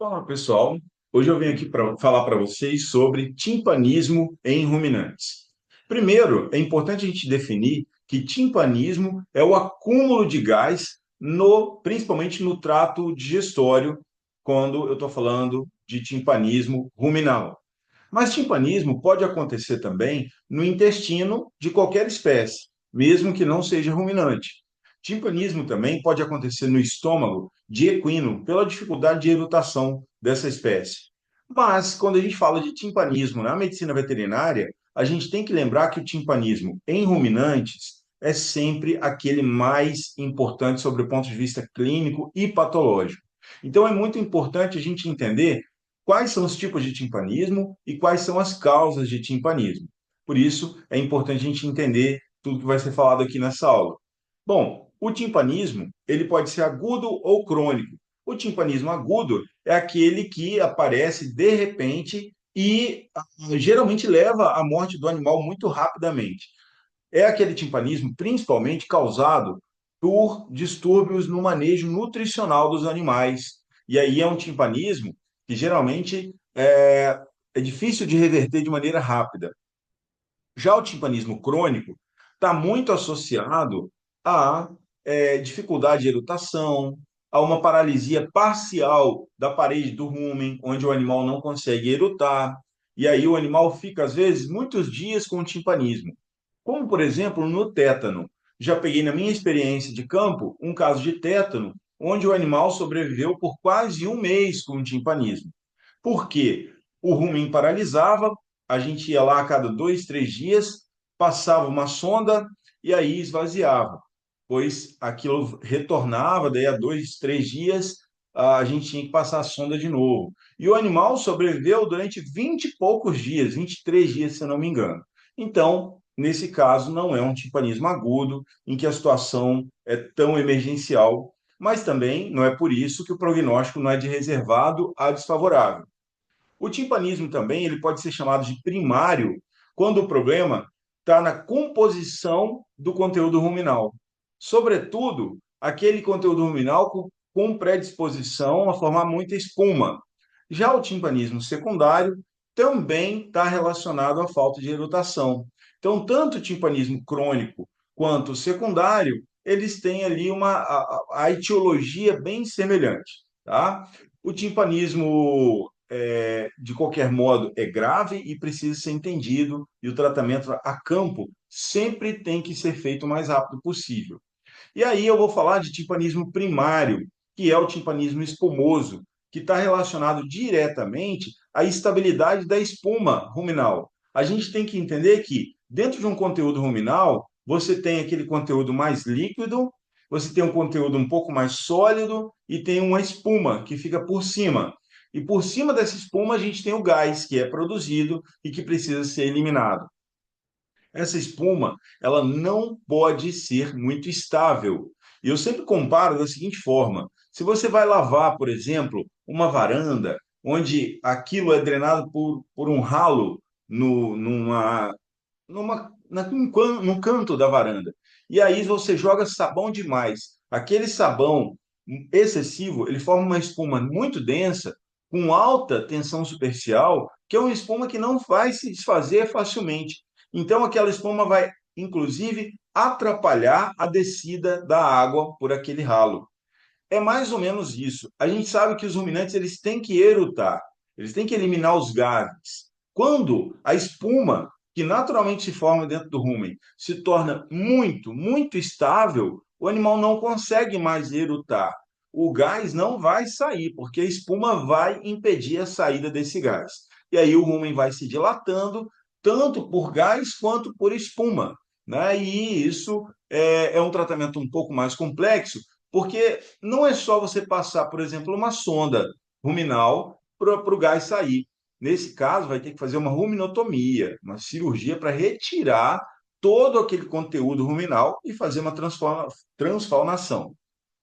Fala pessoal, hoje eu venho aqui para falar para vocês sobre timpanismo em ruminantes. Primeiro, é importante a gente definir que timpanismo é o acúmulo de gás principalmente no trato digestório, quando eu estou falando de timpanismo ruminal. Mas timpanismo pode acontecer também no intestino de qualquer espécie, mesmo que não seja ruminante. Timpanismo também pode acontecer no estômago de equino, pela dificuldade de erutação dessa espécie. Mas, quando a gente fala de timpanismo na medicina veterinária, a gente tem que lembrar que o timpanismo em ruminantes é sempre aquele mais importante sobre o ponto de vista clínico e patológico. Então, é muito importante a gente entender quais são os tipos de timpanismo e quais são as causas de timpanismo. Por isso, é importante a gente entender tudo que vai ser falado aqui nessa aula. Bom, o timpanismo, ele pode ser agudo ou crônico. O timpanismo agudo é aquele que aparece de repente e geralmente leva à morte do animal muito rapidamente. É aquele timpanismo principalmente causado por distúrbios no manejo nutricional dos animais. E aí é um timpanismo que geralmente é difícil de reverter de maneira rápida. Já o timpanismo crônico está muito associado à dificuldade de erutação, a uma paralisia parcial da parede do rumen, onde o animal não consegue erutar, e aí o animal fica, às vezes, muitos dias com timpanismo. Como, por exemplo, no tétano. Já peguei na minha experiência de campo um caso de tétano, onde o animal sobreviveu por quase um mês com timpanismo. Por quê? O rumen paralisava, a gente ia lá a cada 2, 3 dias, passava uma sonda e aí esvaziava, pois aquilo retornava, daí a 2, 3 dias a gente tinha que passar a sonda de novo. E o animal sobreviveu durante 20 e poucos dias, 23 dias, se eu não me engano. Então, nesse caso, não é um timpanismo agudo, em que a situação é tão emergencial, mas também não é por isso que o prognóstico não é de reservado a desfavorável. O timpanismo também ele pode ser chamado de primário quando o problema está na composição do conteúdo ruminal. Sobretudo, aquele conteúdo ruminal com predisposição a formar muita espuma. Já o timpanismo secundário também está relacionado à falta de erutação. Então, tanto o timpanismo crônico quanto o secundário, eles têm ali a etiologia bem semelhante. Tá? O timpanismo de qualquer modo, é grave e precisa ser entendido, e o tratamento a campo sempre tem que ser feito o mais rápido possível. E aí eu vou falar de timpanismo primário, que é o timpanismo espumoso, que está relacionado diretamente à estabilidade da espuma ruminal. A gente tem que entender que, dentro de um conteúdo ruminal, você tem aquele conteúdo mais líquido, você tem um conteúdo um pouco mais sólido e tem uma espuma que fica por cima. E por cima dessa espuma, a gente tem o gás que é produzido e que precisa ser eliminado. Essa espuma, ela não pode ser muito estável. E eu sempre comparo da seguinte forma: se você vai lavar, por exemplo, uma varanda, onde aquilo é drenado por um ralo no canto da varanda, e aí você joga sabão demais, aquele sabão excessivo, ele forma uma espuma muito densa, com alta tensão superficial, que é uma espuma que não vai se desfazer facilmente. Então, aquela espuma vai, inclusive, atrapalhar a descida da água por aquele ralo. É mais ou menos isso. A gente sabe que os ruminantes eles têm que erutar, eles têm que eliminar os gases. Quando a espuma que naturalmente se forma dentro do rumen se torna muito, muito estável, o animal não consegue mais erutar. O gás não vai sair, porque a espuma vai impedir a saída desse gás. E aí o rumen vai se dilatando, tanto por gás quanto por espuma. Né? E isso é um tratamento um pouco mais complexo, porque não é só você passar, por exemplo, uma sonda ruminal para o gás sair. Nesse caso, vai ter que fazer uma ruminotomia, uma cirurgia para retirar todo aquele conteúdo ruminal e fazer uma transfaunação.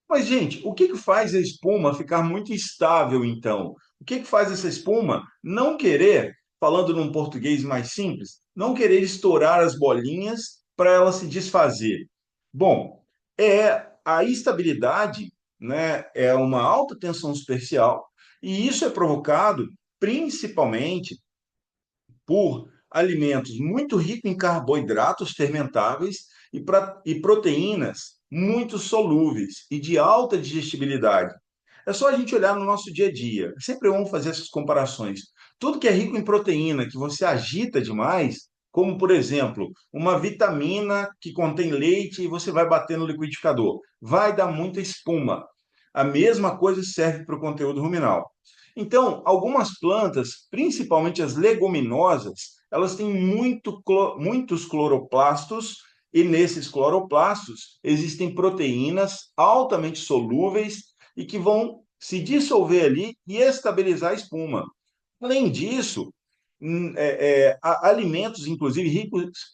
Mas, gente, o que que faz a espuma ficar muito instável, então? O que que faz essa espuma não querer, falando num português mais simples, não querer estourar as bolinhas para ela se desfazer? Bom, é a instabilidade, né? É uma alta tensão superficial E isso é provocado principalmente por alimentos muito ricos em carboidratos fermentáveis e proteínas muito solúveis e de alta digestibilidade. É só a gente olhar no nosso dia a dia. Sempre vamos fazer essas comparações. Tudo que é rico em proteína, que você agita demais, como por exemplo, uma vitamina que contém leite e você vai bater no liquidificador, vai dar muita espuma. A mesma coisa serve para o conteúdo ruminal. Então, algumas plantas, principalmente as leguminosas, elas têm muitos cloroplastos e nesses cloroplastos existem proteínas altamente solúveis e que vão se dissolver ali e estabilizar a espuma. Além disso, alimentos, inclusive,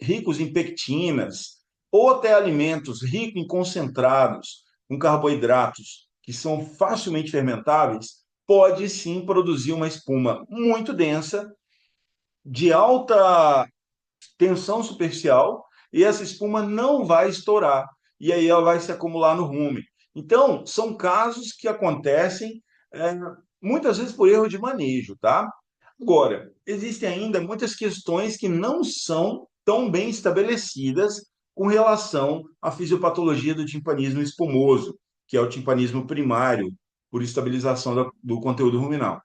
ricos em pectinas, ou até alimentos ricos em concentrados, com carboidratos, que são facilmente fermentáveis, pode sim produzir uma espuma muito densa, de alta tensão superficial, e essa espuma não vai estourar, e aí ela vai se acumular no rumen. Então, são casos que acontecem muitas vezes por erro de manejo, tá? Agora, existem ainda muitas questões que não são tão bem estabelecidas com relação à fisiopatologia do timpanismo espumoso, que é o timpanismo primário, por estabilização do conteúdo ruminal.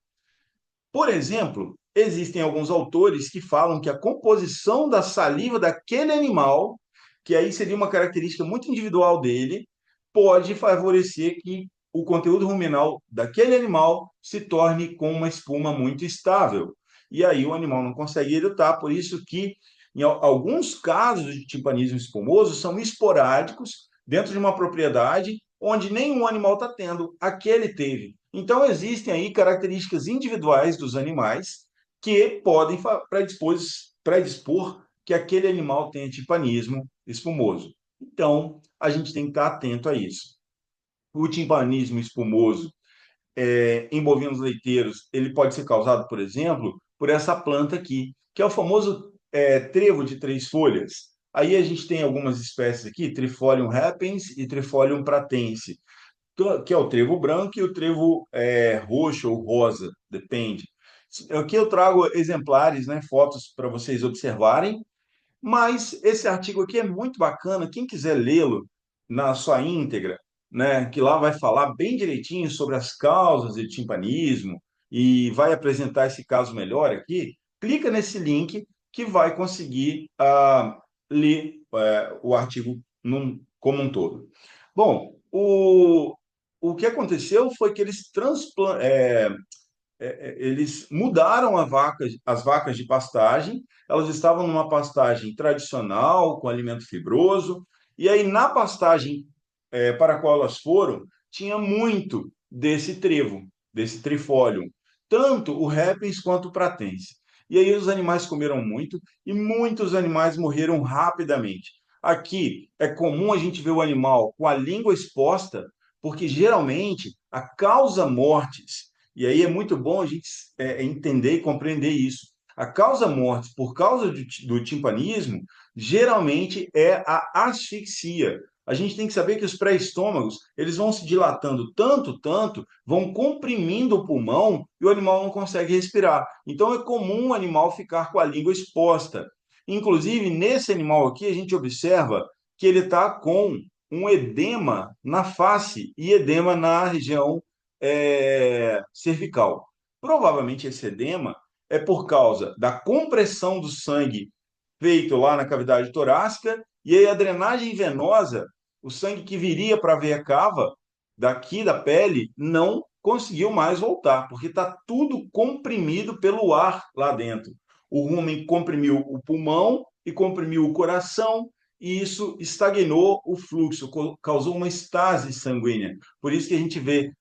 Por exemplo, existem alguns autores que falam que a composição da saliva daquele animal, que aí seria uma característica muito individual dele, pode favorecer que o conteúdo ruminal daquele animal se torne com uma espuma muito estável. E aí o animal não consegue erutar, por isso que em alguns casos de timpanismo espumoso são esporádicos dentro de uma propriedade onde nenhum animal está tendo, aquele teve. Então, existem aí características individuais dos animais que podem predispor que aquele animal tenha timpanismo espumoso. Então, a gente tem que estar atento a isso. O timpanismo espumoso em bovinos leiteiros, ele pode ser causado, por exemplo, por essa planta aqui, que é o famoso trevo de três folhas. Aí a gente tem algumas espécies aqui, Trifolium repens e Trifolium pratense, que é o trevo branco e o trevo roxo ou rosa, depende. Aqui eu trago exemplares, né, fotos para vocês observarem, mas esse artigo aqui é muito bacana. Quem quiser lê-lo na sua íntegra, né, que lá vai falar bem direitinho sobre as causas de timpanismo e vai apresentar esse caso melhor aqui, clica nesse link que vai conseguir ler o artigo como um todo. Bom, o que aconteceu foi que eles mudaram as vacas de pastagem, elas estavam numa pastagem tradicional, com alimento fibroso, e aí na pastagem para a qual elas foram, tinha muito desse trevo, desse trifólium, tanto o repens quanto o pratense. E aí os animais comeram muito e muitos animais morreram rapidamente. Aqui é comum a gente ver o animal com a língua exposta, porque geralmente a causa mortes, e aí é muito bom a gente entender e compreender isso. A causa mortes por causa do timpanismo geralmente é a asfixia. A gente tem que saber que os pré-estômagos, eles vão se dilatando tanto, tanto, vão comprimindo o pulmão e o animal não consegue respirar. Então é comum o animal ficar com a língua exposta. Inclusive, nesse animal aqui, a gente observa que ele está com um edema na face e edema na região cervical. Provavelmente esse edema é por causa da compressão do sangue feito lá na cavidade torácica e aí a drenagem venosa, o sangue que viria para a veia cava daqui da pele não conseguiu mais voltar, porque está tudo comprimido pelo ar lá dentro. O rumen comprimiu o pulmão e comprimiu o coração, e isso estagnou o fluxo, causou uma estase sanguínea. Por isso que a gente vê,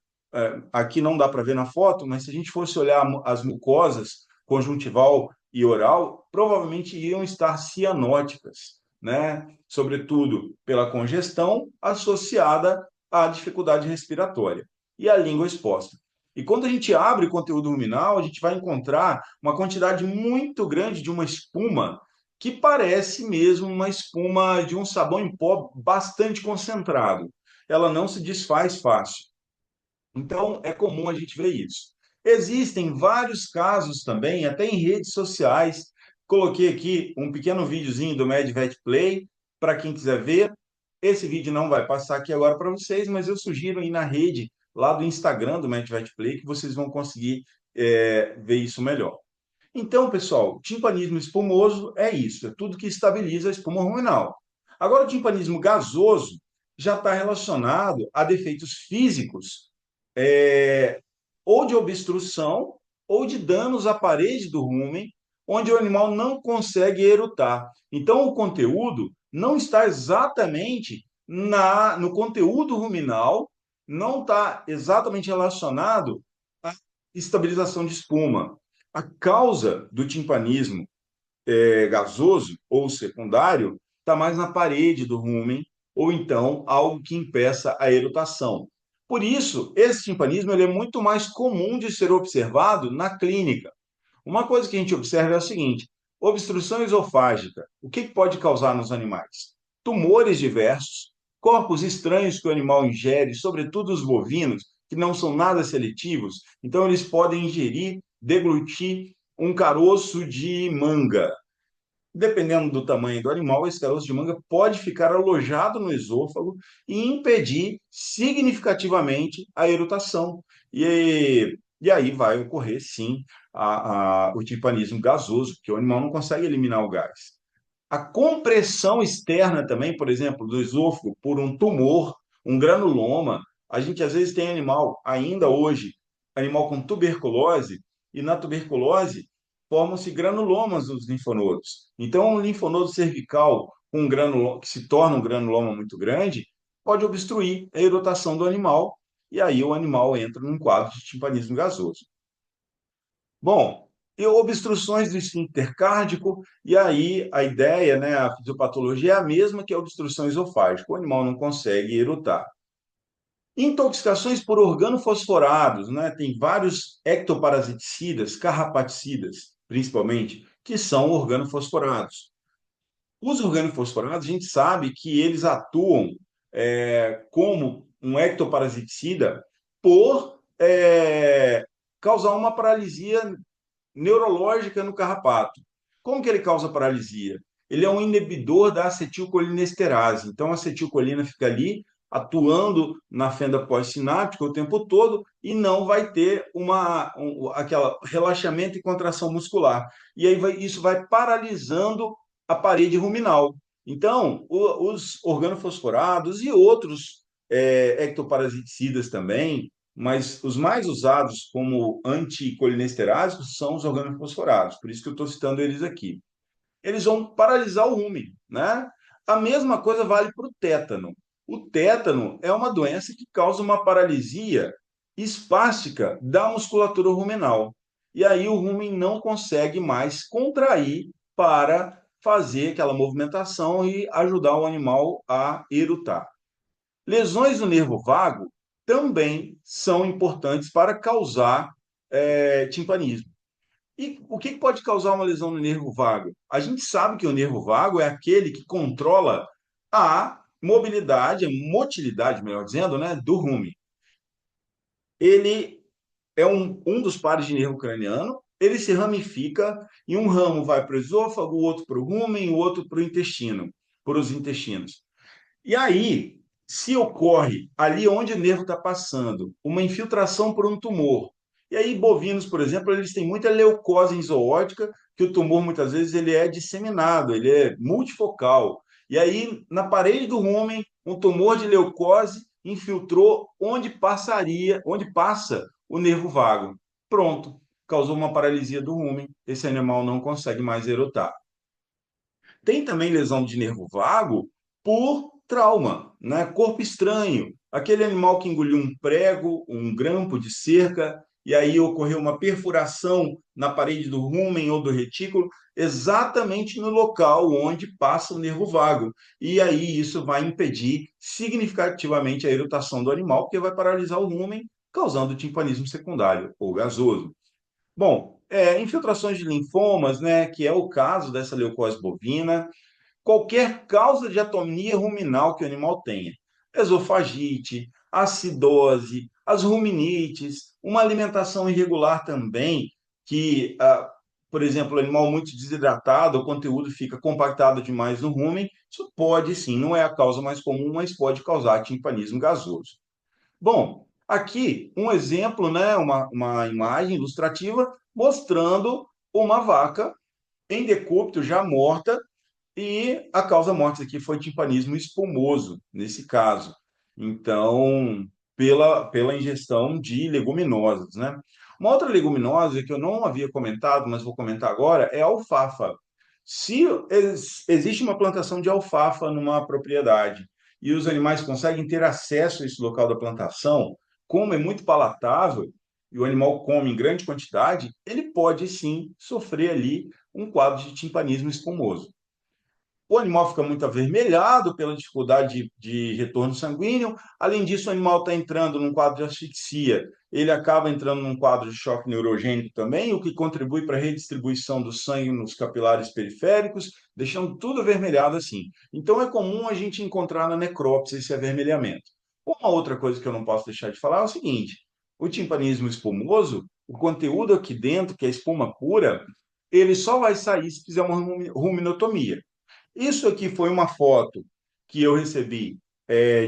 aqui não dá para ver na foto, mas se a gente fosse olhar as mucosas conjuntival e oral, provavelmente iam estar cianóticas, né? Sobretudo pela congestão associada à dificuldade respiratória e a língua exposta. E quando a gente abre o conteúdo ruminal, a gente vai encontrar uma quantidade muito grande de uma espuma que parece mesmo uma espuma de um sabão em pó bastante concentrado. Ela não se desfaz fácil. Então, é comum a gente ver isso. Existem vários casos também, até em redes sociais. Coloquei aqui um pequeno videozinho do MedVet Play, para quem quiser ver. Esse vídeo não vai passar aqui agora para vocês, mas eu sugiro ir na rede lá do Instagram do MedVet Play, que vocês vão conseguir ver isso melhor. Então, pessoal, timpanismo espumoso é isso, é tudo que estabiliza a espuma ruminal. Agora, o timpanismo gasoso já está relacionado a defeitos físicos, é, ou de obstrução, ou de danos à parede do rumen, onde o animal não consegue erutar. Então, o conteúdo não está exatamente no conteúdo ruminal, não está exatamente relacionado à estabilização de espuma. A causa do timpanismo gasoso ou secundário está mais na parede do rumen, ou então algo que impeça a erutação. Por isso, esse timpanismo ele é muito mais comum de ser observado na clínica. Uma coisa que a gente observa é o seguinte: obstrução esofágica. O que pode causar nos animais? Tumores diversos, corpos estranhos que o animal ingere, sobretudo os bovinos, que não são nada seletivos. Então, eles podem ingerir, deglutir um caroço de manga. Dependendo do tamanho do animal, esse caroço de manga pode ficar alojado no esôfago e impedir significativamente a erutação. E aí vai ocorrer, sim, o timpanismo gasoso, porque o animal não consegue eliminar o gás. A compressão externa também, por exemplo, do esôfago por um tumor, um granuloma. A gente às vezes tem animal, ainda hoje, animal com tuberculose, e na tuberculose formam-se granulomas nos linfonodos. Então, um linfonodo cervical com um granuloma, que se torna um granuloma muito grande, pode obstruir a erutação do animal, e aí o animal entra num quadro de timpanismo gasoso. Bom, e obstruções do esfíncter cárdico, e aí a ideia, né, a fisiopatologia é a mesma que a obstrução esofágica, o animal não consegue erutar. Intoxicações por organofosforados, né? Tem vários ectoparasiticidas, carrapaticidas, principalmente, que são organofosforados. Os organofosforados, a gente sabe que eles atuam como um ectoparasiticida por causar uma paralisia neurológica no carrapato. Como que ele causa paralisia? Ele é um inibidor da acetilcolinesterase. Então, a acetilcolina fica ali atuando na fenda pós-sináptica o tempo todo e não vai ter aquela relaxamento e contração muscular. E aí isso vai paralisando a parede ruminal. Então, os organofosforados e outros ectoparasiticidas também, mas os mais usados como anticolinesterásicos são os organofosforados, por isso que eu estou citando eles aqui. Eles vão paralisar o rumen, né? A mesma coisa vale para o tétano. O tétano é uma doença que causa uma paralisia espástica da musculatura ruminal. E aí o rumen não consegue mais contrair para fazer aquela movimentação e ajudar o animal a erutar. Lesões no nervo vago também são importantes para causar timpanismo. E o que pode causar uma lesão no nervo vago? A gente sabe que o nervo vago é aquele que controla a mobilidade, a motilidade, melhor dizendo, né, do rumen. Ele é um dos pares de nervo craniano, ele se ramifica e um ramo vai para o esôfago, o outro para o rumen, o outro para o intestino, para os intestinos. E aí, se ocorre ali onde o nervo está passando, uma infiltração por um tumor, e aí bovinos, por exemplo, eles têm muita leucose enzooide, que o tumor muitas vezes ele é disseminado, ele é multifocal. E aí, na parede do rumen, um tumor de leucose infiltrou onde passa o nervo vago. Pronto, causou uma paralisia do rumen, esse animal não consegue mais erutar. Tem também lesão de nervo vago por trauma, né? Corpo estranho, aquele animal que engoliu um prego, um grampo de cerca, e aí ocorreu uma perfuração na parede do rumen ou do retículo, exatamente no local onde passa o nervo vago. E aí isso vai impedir significativamente a erutação do animal, porque vai paralisar o rumen, causando timpanismo secundário ou gasoso. Bom, infiltrações de linfomas, né, que é o caso dessa leucose bovina, qualquer causa de atonia ruminal que o animal tenha, esofagite, acidose, as ruminites, uma alimentação irregular também, que, por exemplo, o animal muito desidratado, o conteúdo fica compactado demais no rumen, isso pode sim, não é a causa mais comum, mas pode causar timpanismo gasoso. Bom, aqui um exemplo, né, uma imagem ilustrativa mostrando uma vaca em decúbito já morta e a causa morte aqui foi timpanismo espumoso, nesse caso. Então, pela ingestão de leguminosas, né? Uma outra leguminosa que eu não havia comentado, mas vou comentar agora, é a alfafa. Se existe uma plantação de alfafa numa propriedade e os animais conseguem ter acesso a esse local da plantação, como é muito palatável e o animal come em grande quantidade, ele pode sim sofrer ali um quadro de timpanismo espumoso. O animal fica muito avermelhado pela dificuldade de retorno sanguíneo. Além disso, o animal está entrando num quadro de asfixia. Ele acaba entrando num quadro de choque neurogênico também, o que contribui para a redistribuição do sangue nos capilares periféricos, deixando tudo avermelhado assim. Então, é comum a gente encontrar na necrópsia esse avermelhamento. Uma outra coisa que eu não posso deixar de falar é o seguinte: o timpanismo espumoso, o conteúdo aqui dentro, que é espuma pura, ele só vai sair se fizer uma ruminotomia. Isso aqui foi uma foto que eu recebi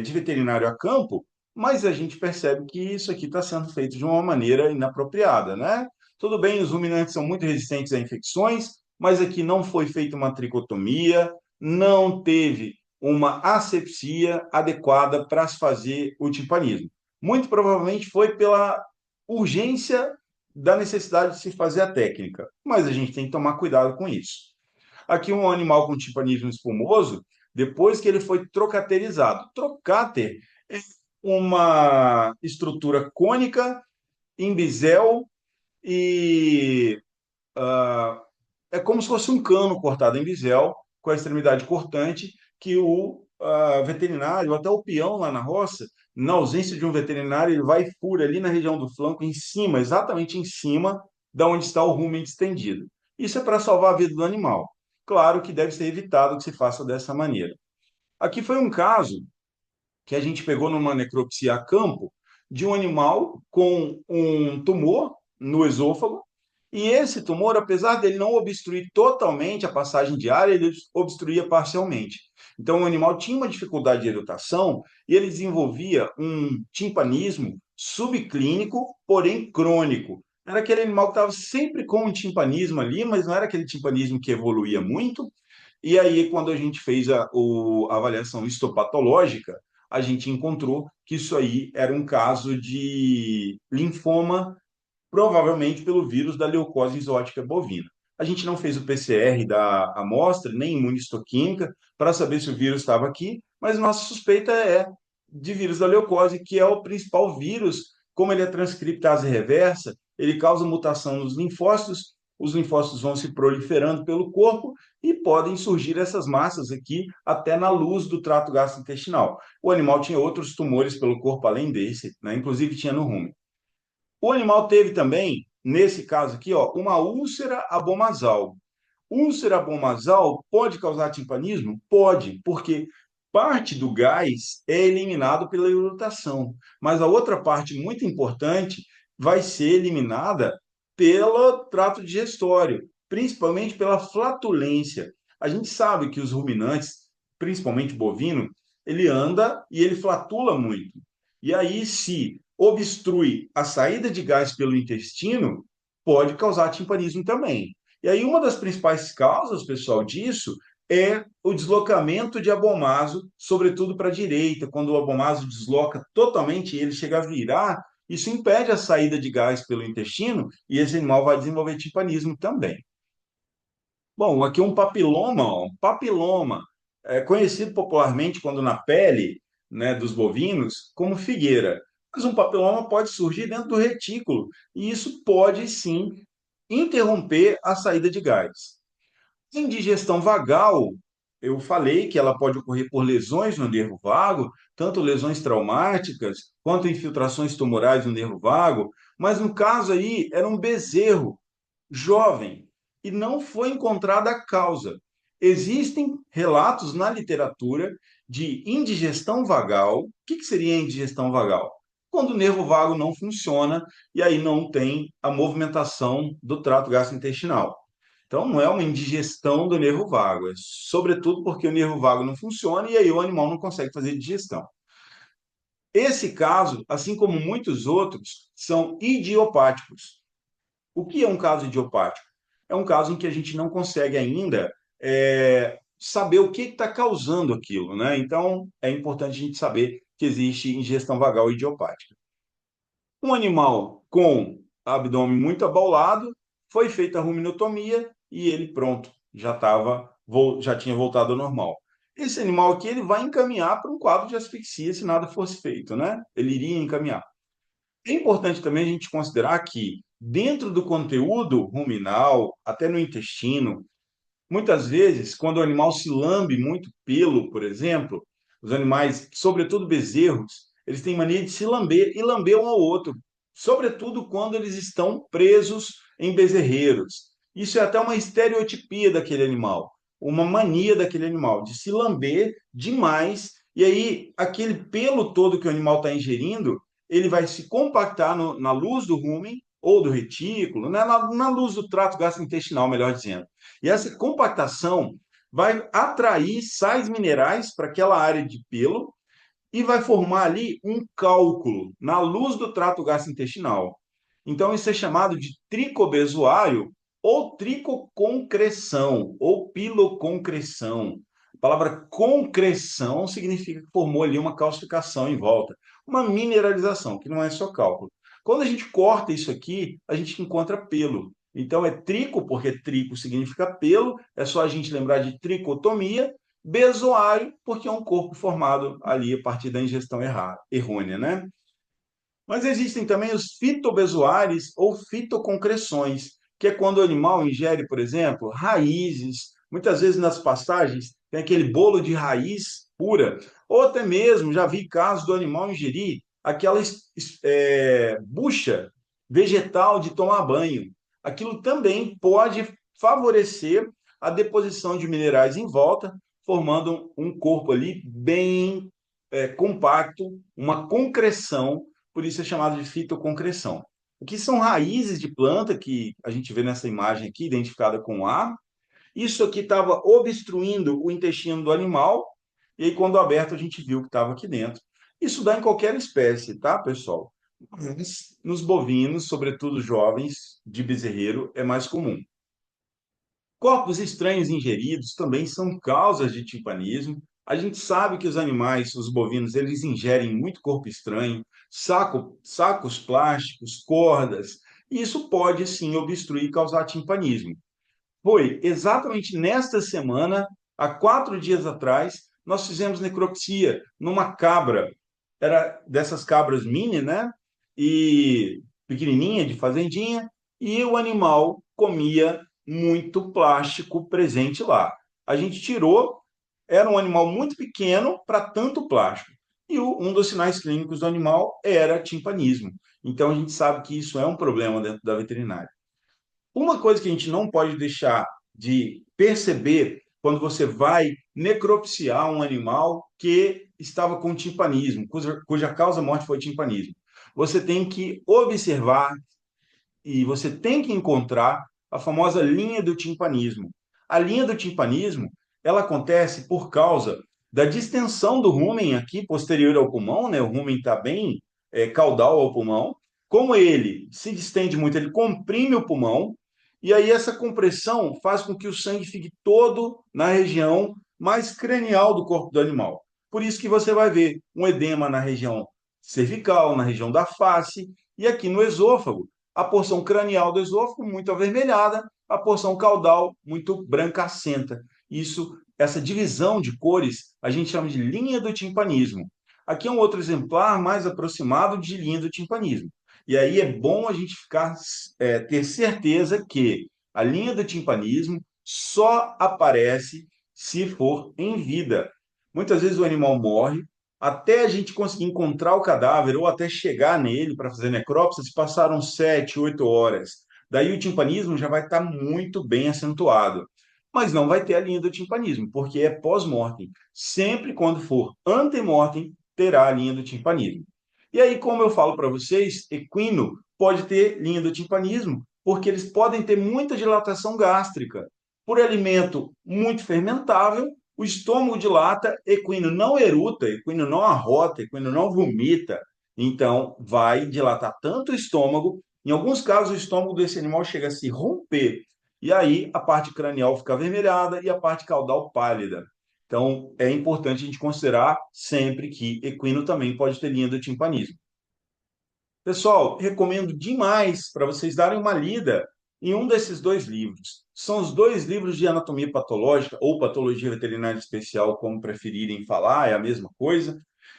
de veterinário a campo, mas a gente percebe que isso aqui está sendo feito de uma maneira inapropriada, né? Tudo bem, os ruminantes são muito resistentes a infecções, mas aqui não foi feita uma tricotomia, não teve uma asepsia adequada para se fazer o timpanismo. Muito provavelmente foi pela urgência da necessidade de se fazer a técnica, mas a gente tem que tomar cuidado com isso. Aqui um animal com timpanismo espumoso, depois que ele foi trocaterizado. Trocáter é uma estrutura cônica em bisel e é como se fosse um cano cortado em bisel, com a extremidade cortante, que o veterinário, até o peão lá na roça, na ausência de um veterinário, ele vai e fura ali na região do flanco, em cima, exatamente em cima da onde está o rumen distendido. Isso é para salvar a vida do animal. Claro que deve ser evitado que se faça dessa maneira. Aqui foi um caso que a gente pegou numa necropsia a campo de um animal com um tumor no esôfago, e esse tumor, apesar dele não obstruir totalmente a passagem de ar, ele obstruía parcialmente. Então, o animal tinha uma dificuldade de eructação e ele desenvolvia um timpanismo subclínico, porém crônico. Era aquele animal que estava sempre com um timpanismo ali, mas não era aquele timpanismo que evoluía muito. E aí, quando a gente fez a avaliação histopatológica, a gente encontrou que isso aí era um caso de linfoma, provavelmente pelo vírus da leucose exótica bovina. A gente não fez o PCR da amostra, nem imunistoquímica, para saber se o vírus estava aqui, mas nossa suspeita é de vírus da leucose, que é o principal vírus, como ele é transcriptase reversa, ele causa mutação nos linfócitos, os linfócitos vão se proliferando pelo corpo e podem surgir essas massas aqui até na luz do trato gastrointestinal. O animal tinha outros tumores pelo corpo além desse, né? Inclusive tinha no rumen. O animal teve também, nesse caso aqui, ó, uma úlcera abomasal. Úlcera abomasal pode causar timpanismo? Pode, porque parte do gás é eliminado pela irritação, mas a outra parte muito importante vai ser eliminada pelo trato digestório, principalmente pela flatulência. A gente sabe que os ruminantes, principalmente bovino, ele anda e ele flatula muito. E aí, se obstrui a saída de gás pelo intestino, pode causar timpanismo também. E aí, uma das principais causas, pessoal, disso é o deslocamento de abomaso, sobretudo para a direita. Quando o abomaso desloca totalmente, ele chega a virar, isso impede a saída de gás pelo intestino e esse animal vai desenvolver timpanismo também. Bom, aqui um papiloma, ó, um papiloma, é conhecido popularmente quando na pele, né, dos bovinos como figueira. Mas um papiloma pode surgir dentro do retículo e isso pode sim interromper a saída de gás. Indigestão vagal, eu falei que ela pode ocorrer por lesões no nervo vago, tanto lesões traumáticas quanto infiltrações tumorais no nervo vago, mas no caso aí era um bezerro jovem e não foi encontrada a causa. Existem relatos na literatura de indigestão vagal. O que seria indigestão vagal? Quando o nervo vago não funciona e aí não tem a movimentação do trato gastrointestinal. Então, não é uma indigestão do nervo vago, é sobretudo porque o nervo vago não funciona e aí o animal não consegue fazer digestão. Esse caso, assim como muitos outros, são idiopáticos. O que é um caso idiopático? É um caso em que a gente não consegue ainda saber o que está causando aquilo, né? Então, é importante a gente saber que existe ingestão vagal idiopática. Um animal com abdômen muito abaulado, foi feita a ruminotomia e ele pronto, já tinha voltado ao normal. Esse animal aqui ele vai encaminhar para um quadro de asfixia se nada fosse feito, né? Ele iria encaminhar. É importante também a gente considerar que dentro do conteúdo ruminal, até no intestino, muitas vezes, quando o animal se lambe muito pelo, por exemplo, os animais, sobretudo bezerros, eles têm mania de se lamber e lamber um ao outro, sobretudo quando eles estão presos em bezerreiros. Isso é até uma estereotipia daquele animal, uma mania daquele animal, de se lamber demais, e aí aquele pelo todo que o animal está ingerindo, ele vai se compactar na luz do rumen ou do retículo, né? Na luz do trato gastrointestinal, melhor dizendo. E essa compactação vai atrair sais minerais para aquela área de pelo e vai formar ali um cálculo na luz do trato gastrointestinal. Então, isso é chamado de tricobezoário ou tricoconcreção ou piloconcreção. A palavra concreção significa que formou ali uma calcificação em volta, uma mineralização, que não é só cálculo. Quando a gente corta isso aqui, a gente encontra pelo. Então, é trico, porque trico significa pelo, é só a gente lembrar de tricotomia, bezoário, porque é um corpo formado ali a partir da ingestão errônea, né? Mas existem também os fitobezoares ou fitoconcreções, que é quando o animal ingere, por exemplo, raízes, muitas vezes nas pastagens tem aquele bolo de raiz pura, ou até mesmo já vi casos do animal ingerir aquela bucha vegetal de tomar banho. Aquilo também pode favorecer a deposição de minerais em volta, formando um corpo ali bem compacto, uma concreção, por isso é chamado de fitoconcreção. O que são raízes de planta que a gente vê nessa imagem aqui, identificada com A. Isso aqui estava obstruindo o intestino do animal, e aí, quando aberto, a gente viu que estava aqui dentro. Isso dá em qualquer espécie, tá, pessoal? Mas nos bovinos, sobretudo jovens, de bezerreiro, é mais comum. Corpos estranhos ingeridos também são causas de timpanismo. A gente sabe que os animais, os bovinos, eles ingerem muito corpo estranho, sacos plásticos, cordas, e isso pode sim obstruir e causar timpanismo. Foi exatamente nesta semana, há 4 dias atrás, nós fizemos necropsia numa cabra, era dessas cabras mini, né? E pequenininha, de fazendinha, e o animal comia muito plástico presente lá. A gente tirou, era um animal muito pequeno para tanto plástico. E um dos sinais clínicos do animal era timpanismo. Então a gente sabe que isso é um problema dentro da veterinária. Uma coisa que a gente não pode deixar de perceber quando você vai necropsiar um animal que estava com timpanismo, cuja causa morte foi timpanismo. Você tem que observar e você tem que encontrar a famosa linha do timpanismo. A linha do timpanismo, ela acontece por causa da distensão do rumen aqui posterior ao pulmão, né? O rumen está bem caudal ao pulmão. Como ele se distende muito, ele comprime o pulmão, e aí essa compressão faz com que o sangue fique todo na região mais cranial do corpo do animal. Por isso que você vai ver um edema na região cervical, na região da face, e aqui no esôfago, a porção cranial do esôfago muito avermelhada, a porção caudal muito brancacenta. Essa divisão de cores, a gente chama de linha do timpanismo. Aqui é um outro exemplar mais aproximado de linha do timpanismo. E aí é bom a gente ter certeza que a linha do timpanismo só aparece se for em vida. Muitas vezes o animal morre, até a gente conseguir encontrar o cadáver ou até chegar nele para fazer necrópsia, se passaram 7, 8 horas. Daí o timpanismo já vai estar muito bem acentuado. mas não vai ter a linha do timpanismo, porque é pós-mortem. Sempre quando for ante-mortem, terá a linha do timpanismo. E aí, como eu falo para vocês, equino pode ter linha do timpanismo, porque eles podem ter muita dilatação gástrica. Por alimento muito fermentável, o estômago dilata, equino não eruta, equino não arrota, equino não vomita, então vai dilatar tanto o estômago. Em alguns casos, o estômago desse animal chega a se romper, e aí a parte cranial fica avermelhada e a parte caudal pálida. Então, é importante a gente considerar sempre que equino também pode ter linha do timpanismo. Pessoal, recomendo demais para vocês darem uma lida em um desses dois livros. São os dois livros de anatomia patológica, ou patologia veterinária especial, como preferirem falar, é a mesma coisa.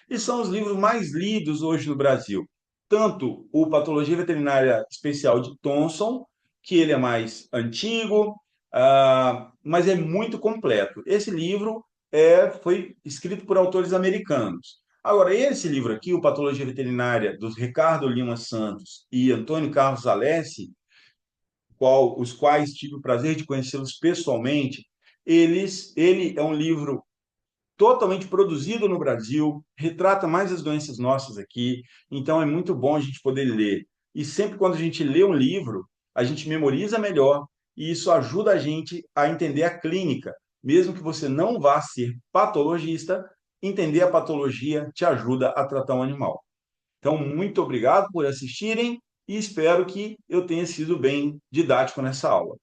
E são os livros mais lidos hoje no Brasil. Tanto o Patologia Veterinária Especial de Thomson, que ele é mais antigo, mas é muito completo. Esse livro foi escrito por autores americanos. Agora, esse livro aqui, o Patologia Veterinária, dos Ricardo Lima Santos e Antônio Carlos Alessi, os quais tive o prazer de conhecê-los pessoalmente, ele é um livro totalmente produzido no Brasil, retrata mais as doenças nossas aqui, então é muito bom a gente poder ler. E sempre quando a gente lê um livro, a gente memoriza melhor, e isso ajuda a gente a entender a clínica. Mesmo que você não vá ser patologista, entender a patologia te ajuda a tratar um animal. Então, muito obrigado por assistirem e espero que eu tenha sido bem didático nessa aula.